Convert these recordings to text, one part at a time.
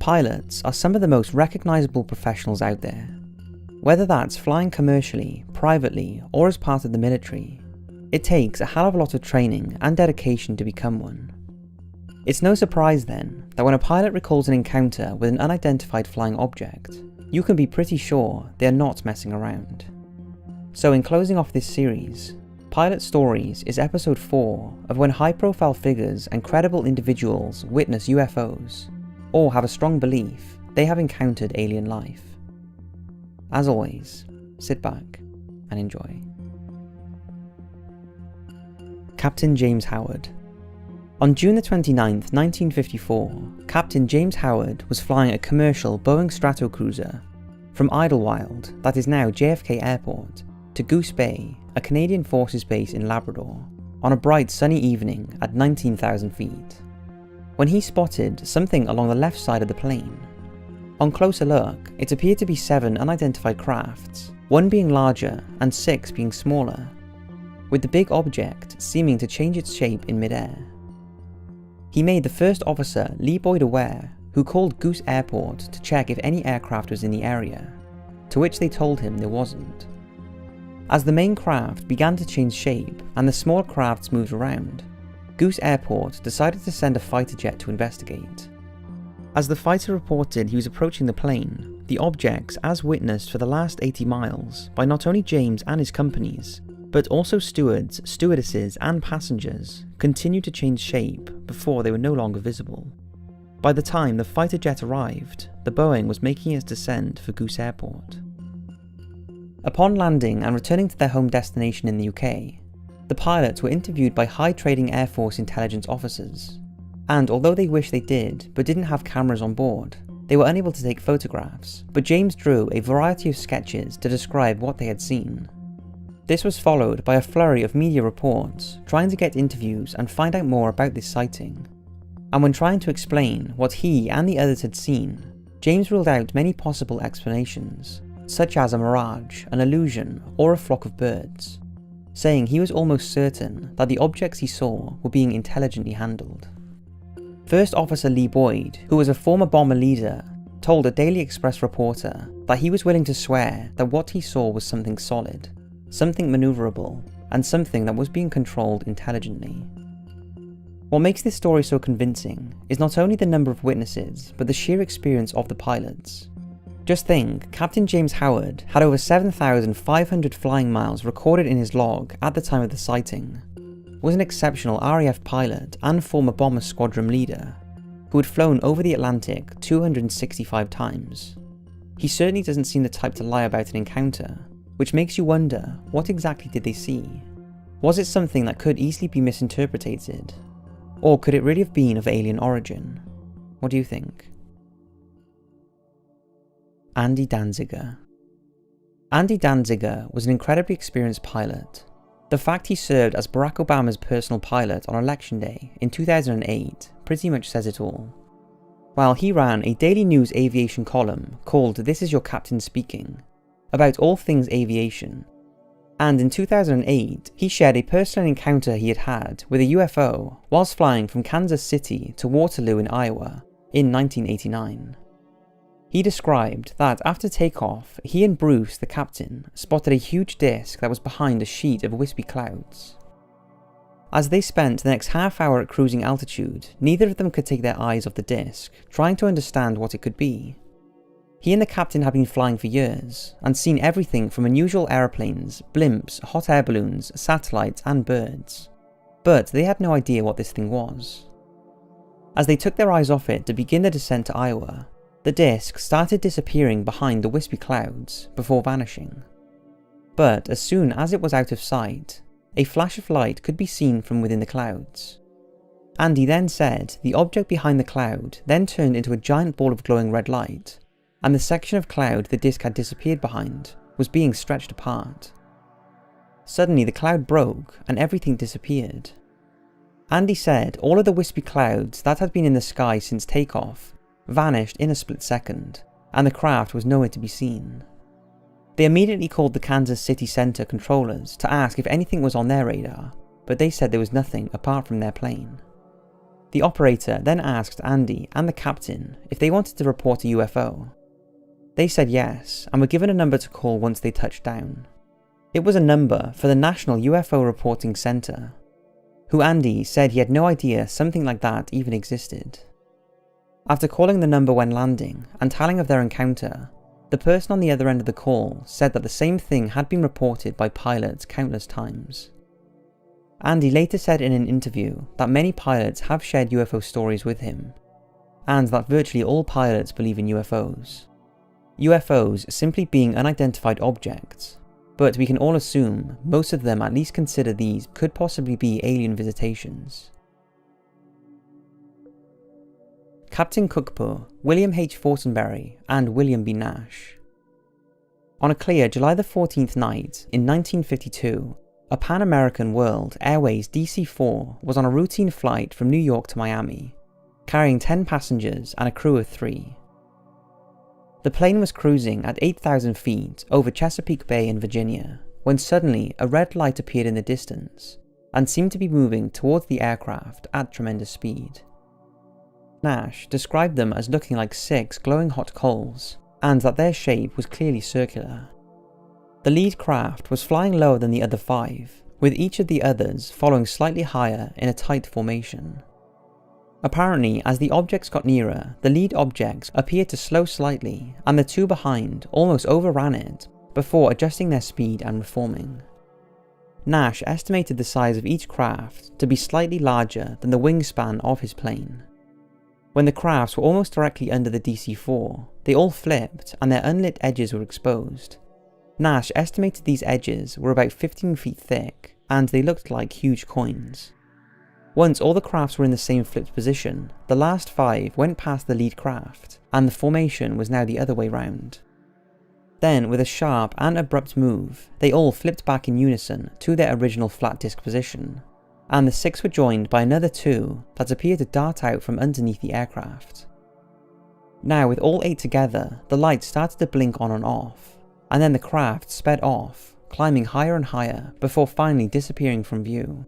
Pilots are some of the most recognisable professionals out there. Whether that's flying commercially, privately, or as part of the military, it takes a hell of a lot of training and dedication to become one. It's no surprise then that when a pilot recalls an encounter with an unidentified flying object, you can be pretty sure they're not messing around. So in closing off this series, Pilot Stories is episode 4 of when high-profile figures and credible individuals witness UFOs, or have a strong belief they have encountered alien life. As always, sit back and enjoy. Captain James Howard. On June 29th, 1954, Captain James Howard was flying a commercial Boeing Stratocruiser from Idlewild, that is now JFK Airport, to Goose Bay, a Canadian Forces base in Labrador, on a bright sunny evening at 19,000 feet, when he spotted something along the left side of the plane. On closer look, it appeared to be 7 unidentified crafts, 1 being larger and 6 being smaller, with the big object seeming to change its shape in mid-air. He made the first officer, Lee Boyd, aware, who called Goose Airport to check if any aircraft was in the area, to which they told him there wasn't. As the main craft began to change shape and the smaller crafts moved around, Goose Airport decided to send a fighter jet to investigate. As the fighter reported he was approaching the plane, the objects, as witnessed for the last 80 miles by not only James and his companies, but also stewards, stewardesses and passengers, continued to change shape before they were no longer visible. By the time the fighter jet arrived, the Boeing was making its descent for Goose Airport. Upon landing and returning to their home destination in the UK, the pilots were interviewed by high trading Air Force intelligence officers, and although they wished they did but didn't have cameras on board, they were unable to take photographs, but James drew a variety of sketches to describe what they had seen. This was followed by a flurry of media reports trying to get interviews and find out more about this sighting. And when trying to explain what he and the others had seen, James ruled out many possible explanations, such as a mirage, an illusion, or a flock of birds, saying he was almost certain that the objects he saw were being intelligently handled. First Officer Lee Boyd, who was a former bomber leader, told a Daily Express reporter that he was willing to swear that what he saw was something solid, something maneuverable, and something that was being controlled intelligently. What makes this story so convincing is not only the number of witnesses, but the sheer experience of the pilots. Just think, Captain James Howard had over 7,500 flying miles recorded in his log at the time of the sighting, was an exceptional RAF pilot and former bomber squadron leader, who had flown over the Atlantic 265 times. He certainly doesn't seem the type to lie about an encounter, which makes you wonder, what exactly did they see? Was it something that could easily be misinterpreted? Or could it really have been of alien origin? What do you think? Andy Danziger. Andy Danziger was an incredibly experienced pilot. The fact he served as Barack Obama's personal pilot on Election Day in 2008 pretty much says it all. While he ran a daily news aviation column called This Is Your Captain Speaking, about all things aviation, and in 2008 he shared a personal encounter he had had with a UFO whilst flying from Kansas City to Waterloo in Iowa in 1989. He described that after takeoff, he and Bruce, the captain, spotted a huge disc that was behind a sheet of wispy clouds. As they spent the next half hour at cruising altitude, neither of them could take their eyes off the disc, trying to understand what it could be. He and the captain had been flying for years, and seen everything from unusual aeroplanes, blimps, hot air balloons, satellites and birds. But they had no idea what this thing was. As they took their eyes off it to begin the descent to Iowa, the disc started disappearing behind the wispy clouds before vanishing. But as soon as it was out of sight, a flash of light could be seen from within the clouds. Andy then said the object behind the cloud then turned into a giant ball of glowing red light, and the section of cloud the disc had disappeared behind was being stretched apart. Suddenly the cloud broke and everything disappeared. Andy said all of the wispy clouds that had been in the sky since takeoff vanished in a split second, and the craft was nowhere to be seen. They immediately called the Kansas City Center controllers to ask if anything was on their radar, but they said there was nothing apart from their plane. The The operator then asked Andy and the captain if they wanted to report a UFO. They said yes, and were given a number to call once they touched down. It was a number for the National UFO Reporting Center, who Andy said he had no idea something like that even existed. After calling the number when landing and telling of their encounter, the person on the other end of the call said that the same thing had been reported by pilots countless times. Andy later said in an interview that many pilots have shared UFO stories with him, and that virtually all pilots believe in UFOs. UFOs simply being unidentified objects, but we can all assume most of them at least consider these could possibly be alien visitations. Captain Cookpo, William H. Fortenberry, and William B. Nash. On a clear July the 14th night in 1952, a Pan American World Airways DC-4 was on a routine flight from New York to Miami, carrying 10 passengers and a crew of 3. The plane was cruising at 8,000 feet over Chesapeake Bay in Virginia, when suddenly a red light appeared in the distance, and seemed to be moving towards the aircraft at tremendous speed. Nash described them as looking like 6 glowing hot coals, and that their shape was clearly circular. The lead craft was flying lower than the other 5, with each of the others following slightly higher in a tight formation. Apparently, as the objects got nearer, the lead objects appeared to slow slightly, and the 2 behind almost overran it before adjusting their speed and reforming. Nash estimated the size of each craft to be slightly larger than the wingspan of his plane. When the crafts were almost directly under the DC-4, they all flipped and their unlit edges were exposed. Nash estimated these edges were about 15 feet thick, and they looked like huge coins. Once all the crafts were in the same flipped position, the last 5 went past the lead craft, and the formation was now the other way round. Then, with a sharp and abrupt move, they all flipped back in unison to their original flat disc position, and the 6 were joined by another 2 that appeared to dart out from underneath the aircraft. Now, with all 8 together, the lights started to blink on and off, and then the craft sped off, climbing higher and higher before finally disappearing from view.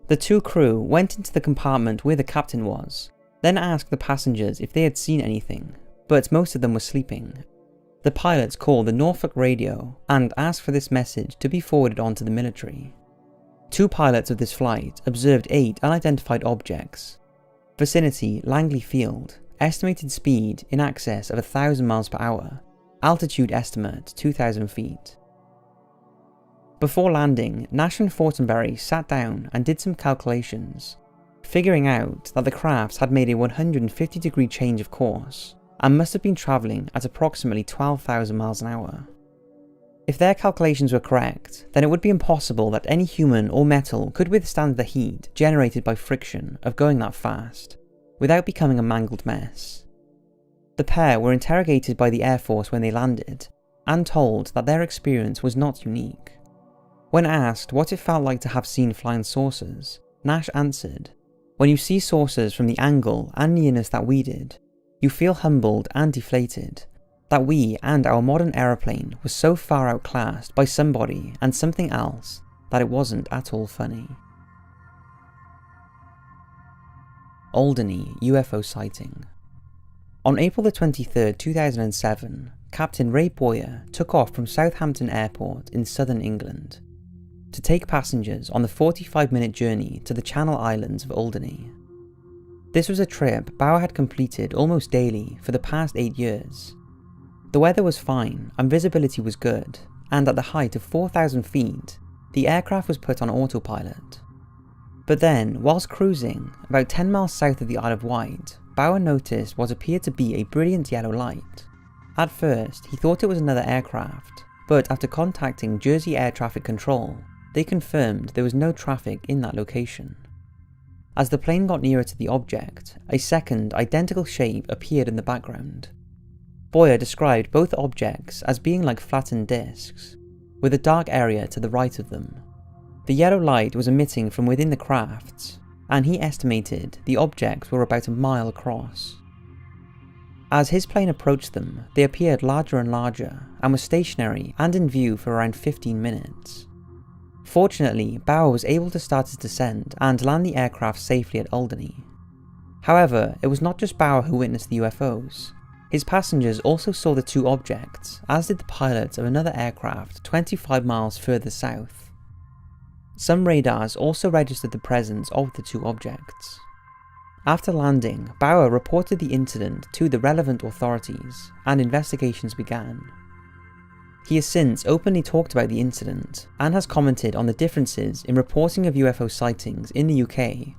The 2 crew went into the compartment where the captain was, then asked the passengers if they had seen anything, but most of them were sleeping. The pilots called the Norfolk radio and asked for this message to be forwarded on to the military. 2 pilots of this flight observed 8 unidentified objects. Vicinity Langley Field, estimated speed in excess of 1,000 miles per hour, altitude estimate 2,000 feet. Before landing, Nash and Fortenberry sat down and did some calculations, figuring out that the crafts had made a 150-degree change of course, and must have been travelling at approximately 12,000 miles an hour. If their calculations were correct, then it would be impossible that any human or metal could withstand the heat generated by friction of going that fast, without becoming a mangled mess. The pair were interrogated by the Air Force when they landed, and told that their experience was not unique. When asked what it felt like to have seen flying saucers, Nash answered, "When you see saucers from the angle and nearness that we did, you feel humbled and deflated, that we and our modern aeroplane was so far outclassed by somebody and something else that it wasn't at all funny." Alderney UFO sighting. On April 23, 2007, Captain Ray Boyer took off from Southampton Airport in southern England to take passengers on the 45-minute journey to the Channel Islands of Alderney. This was a trip Bauer had completed almost daily for the past 8 years. The weather was fine and visibility was good, and at the height of 4,000 feet, the aircraft was put on autopilot. But then, whilst cruising about 10 miles south of the Isle of Wight, Bauer noticed what appeared to be a brilliant yellow light. At first, he thought it was another aircraft, but after contacting Jersey Air Traffic Control, they confirmed there was no traffic in that location. As the plane got nearer to the object, a second identical shape appeared in the background. Boyer described both objects as being like flattened discs, with a dark area to the right of them. The yellow light was emitting from within the crafts, and he estimated the objects were about a mile across. As his plane approached them, they appeared larger and larger, and were stationary and in view for around 15 minutes. Fortunately, Bauer was able to start his descent and land the aircraft safely at Alderney. However, it was not just Bauer who witnessed the UFOs. His passengers also saw the two objects, as did the pilots of another aircraft 25 miles further south. Some radars also registered the presence of the two objects. After landing, Bauer reported the incident to the relevant authorities, and investigations began. He has since openly talked about the incident, and has commented on the differences in reporting of UFO sightings in the UK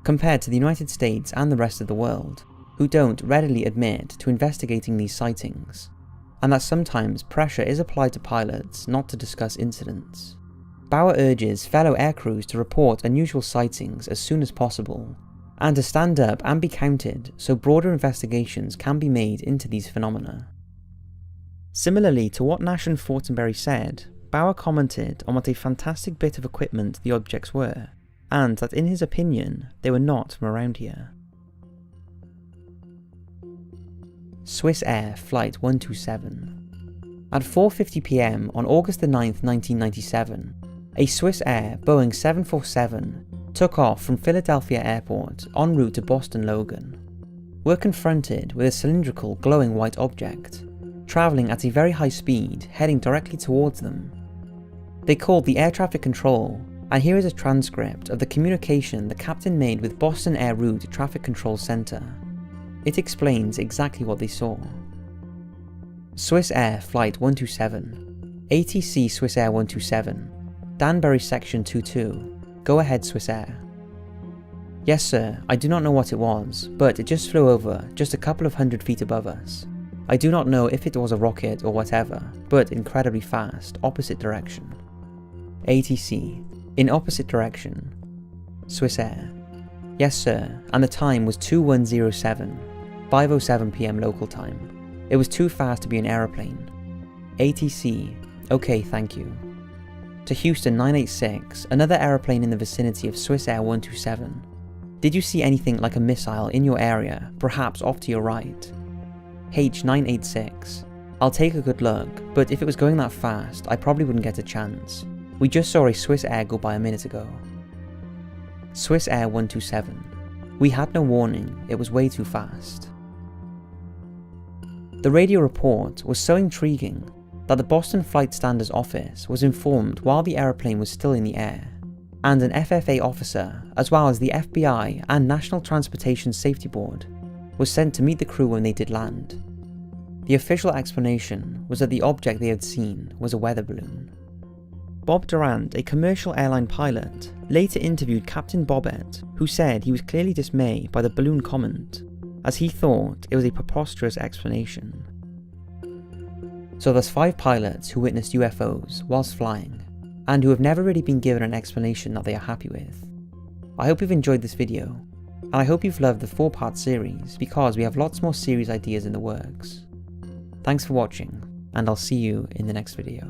compared to the United States and the rest of the world, who don't readily admit to investigating these sightings, and that sometimes pressure is applied to pilots not to discuss incidents. Bauer urges fellow aircrews to report unusual sightings as soon as possible, and to stand up and be counted so broader investigations can be made into these phenomena. Similarly to what Nash and Fortenberry said, Bauer commented on what a fantastic bit of equipment the objects were, and that in his opinion, they were not from around here. Swissair Flight 127. At 4:50 PM on August 9, 1997, a Swissair Boeing 747 took off from Philadelphia Airport en route to Boston Logan. Were confronted with a cylindrical glowing white object, travelling at a very high speed, heading directly towards them. They called the air traffic control, and here is a transcript of the communication the captain made with Boston Air Route Traffic Control Center. It explains exactly what they saw. Swissair Flight 127, ATC Swissair 127, Danbury Section 22, go ahead Swissair. Yes sir, I do not know what it was, but it just flew over, just a couple of 100 feet above us. I do not know if it was a rocket or whatever, but incredibly fast, opposite direction. ATC, in opposite direction. Swissair. Yes sir, and the time was 2107, 5:07 PM local time. It was too fast to be an aeroplane. ATC, okay thank you. To Houston 986, another aeroplane in the vicinity of Swissair 127. Did you see anything like a missile in your area, perhaps off to your right? H986, I'll take a good look, but if it was going that fast, I probably wouldn't get a chance. We just saw a Swissair go by a minute ago. Swissair 127, we had no warning, it was way too fast. The radio report was so intriguing that the Boston Flight Standards Office was informed while the aeroplane was still in the air, and an FFA officer, as well as the FBI and National Transportation Safety Board, was sent to meet the crew when they did land. The official explanation was that the object they had seen was a weather balloon. Bob Durant, a commercial airline pilot, later interviewed Captain Bobbitt, who said he was clearly dismayed by the balloon comment, as he thought it was a preposterous explanation. So there's 5 pilots who witnessed UFOs whilst flying, and who have never really been given an explanation that they are happy with. I hope you've enjoyed this video, and I hope you've loved the 4-part series because we have lots more series ideas in the works. Thanks for watching, and I'll see you in the next video.